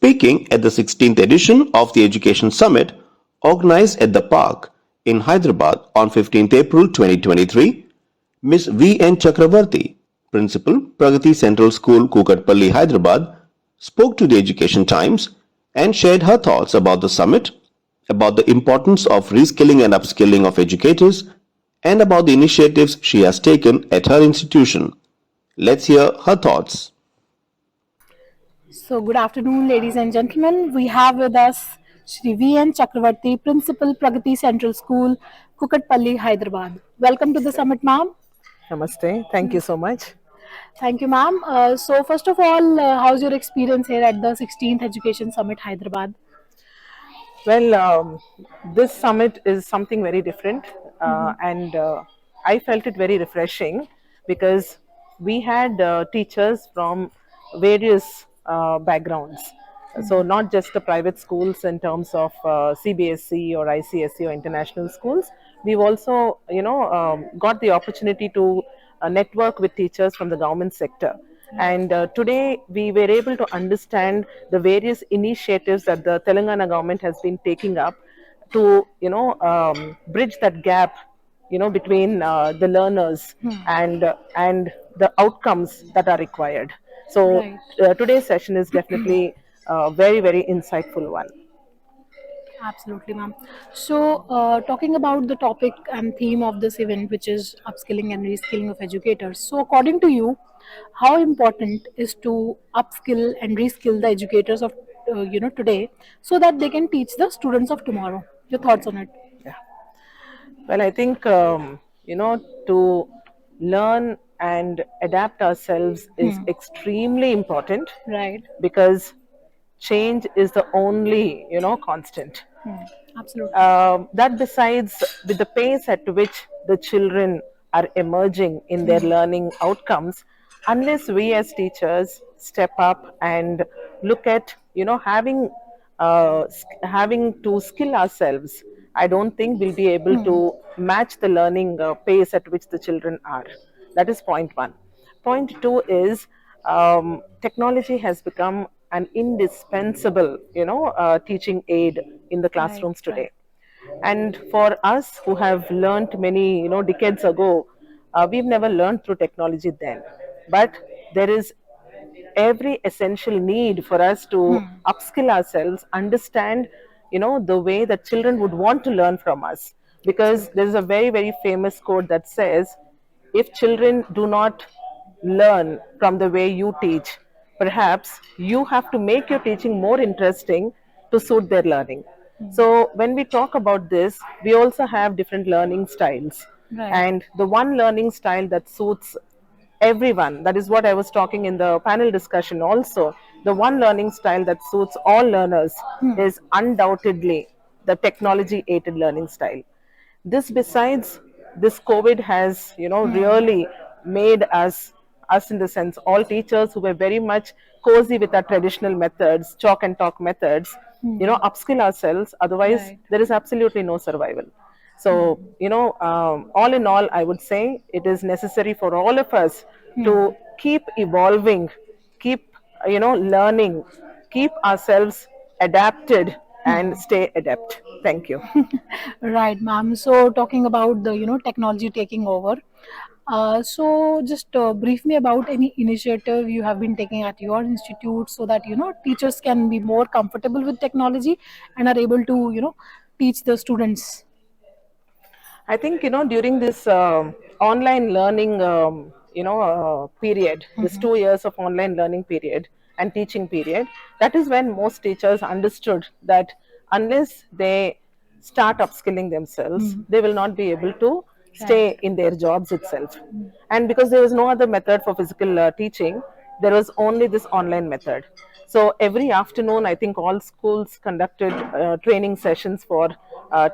Speaking at the 16th edition of the Education Summit, organized at the Park in Hyderabad on 15th April 2023, Ms. V. N. Chakravarthy, Principal, Pragathi Central School, Kukatpally, Hyderabad, spoke to the Education Times and shared her thoughts about the summit, about the importance of reskilling and upskilling of educators, and about the initiatives she has taken at her institution. Let's hear her thoughts. So, good afternoon, ladies and gentlemen. We have with us Shri V.N. Chakravarthy, Principal, Pragathi Central School, Kukatpally, Hyderabad. Welcome to the summit, ma'am. Namaste. Thank you so much. Thank you, ma'am. So, first of all, how's your experience here at the 16th Education Summit, Hyderabad? Well, this summit is something very different, and I felt it very refreshing because we had teachers from various backgrounds. So, not just the private schools in terms of CBSE or ICSE or international schools. We've also, got the opportunity to network with teachers from the government sector. And today we were able to understand the various initiatives that the Telangana government has been taking up to, bridge that gap, between the learners and the outcomes that are required. So Right. today's session is definitely a very, very insightful one. Absolutely, ma'am. So, talking about the topic and theme of this event, which is upskilling and reskilling of educators. So, according to you, how important is to upskill and reskill the educators of today, so that they can teach the students of tomorrow? Your thoughts on it? Yeah. Well, I think, to learn and adapt ourselves is extremely important Right. because change is the only, constant. Absolutely. That besides, with the pace at which the children are emerging in their learning outcomes, unless we as teachers step up and look at, having to skill ourselves, I don't think we'll be able to match the learning pace at which the children are. That is point one. Point two is technology has become an indispensable, teaching aid in the classrooms today. And for us who have learned many, decades ago, we've never learned through technology then. But there is every essential need for us to upskill ourselves, understand, the way that children would want to learn from us. Because there is a very, very famous quote that says, if children do not learn from the way you teach, perhaps you have to make your teaching more interesting to suit their learning. So when we talk about this, we also have different learning styles. Right. And the one learning style that suits everyone, that is what I was talking in the panel discussion also, the one learning style that suits all learners is undoubtedly the technology aided learning style. This besides, this COVID has, really made us in the sense, all teachers who were very much cozy with our traditional methods, chalk and talk methods, upskill ourselves. Otherwise, Right. there is absolutely no survival. So, all in all, I would say it is necessary for all of us to keep evolving, keep, learning, keep ourselves adapted and stay adept. Thank you. Right, ma'am. So, talking about the technology taking over. So, just brief me about any initiative you have been taking at your institute, so that teachers can be more comfortable with technology and are able to teach the students. I think, during this online learning, period, this 2 years of online learning period and teaching period, that is when most teachers understood that unless they start upskilling themselves, they will not be able to stay in their jobs itself. And because there was no other method for physical teaching, there was only this online method. So every afternoon, I think all schools conducted training sessions for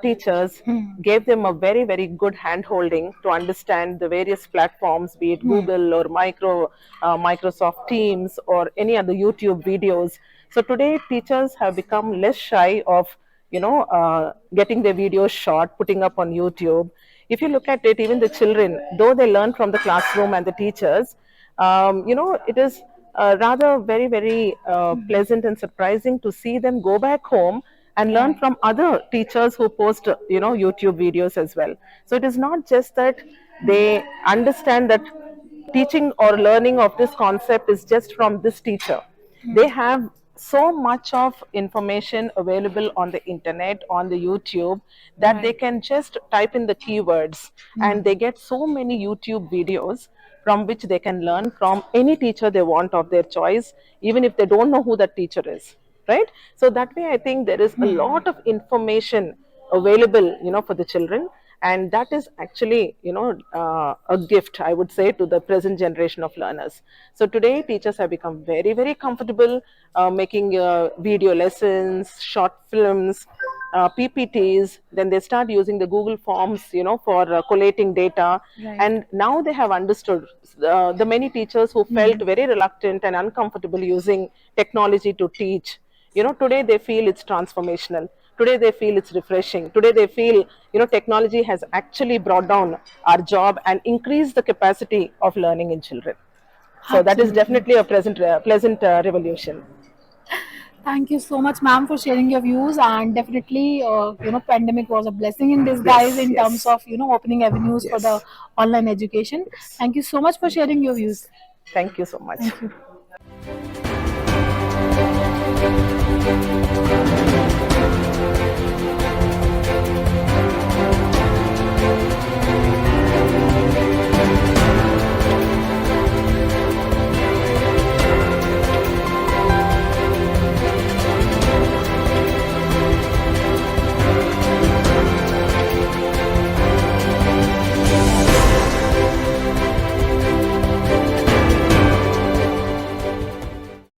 teachers, gave them a very, very good hand holding to understand the various platforms, be it Google or Microsoft Teams or any other YouTube videos. So today, teachers have become less shy of, getting their videos shot, putting up on YouTube. If you look at it, even the children, though they learn from the classroom and the teachers, it is rather very, very pleasant and surprising to see them go back home and learn Right. from other teachers who post, YouTube videos as well. So it is not just that they understand that teaching or learning of this concept is just from this teacher. They have so much of information available on the internet, on the YouTube, that they Right. can just type in the keywords and they get so many YouTube videos from which they can learn from any teacher they want of their choice, even if they don't know who that teacher is, right? So that way I think there is a lot of information available, for the children, and that is actually, a gift, I would say, to the present generation of learners. So today teachers have become very, very comfortable making video lessons, short films, PPTs. Then they start using the Google Forms, for collating data. Right. And now they have understood, the many teachers who felt very reluctant and uncomfortable using technology to teach. Today they feel it's transformational. Today they feel it's refreshing. Today they feel, technology has actually brought down our job and increased the capacity of learning in children. So that is Absolutely. definitely a pleasant revolution. Thank you so much, ma'am, for sharing your views. And definitely, pandemic was a blessing in disguise Yes, in terms yes, of, opening avenues for the yes, online education. yes. Thank you so much for sharing your views. Thank you so much. Thank you.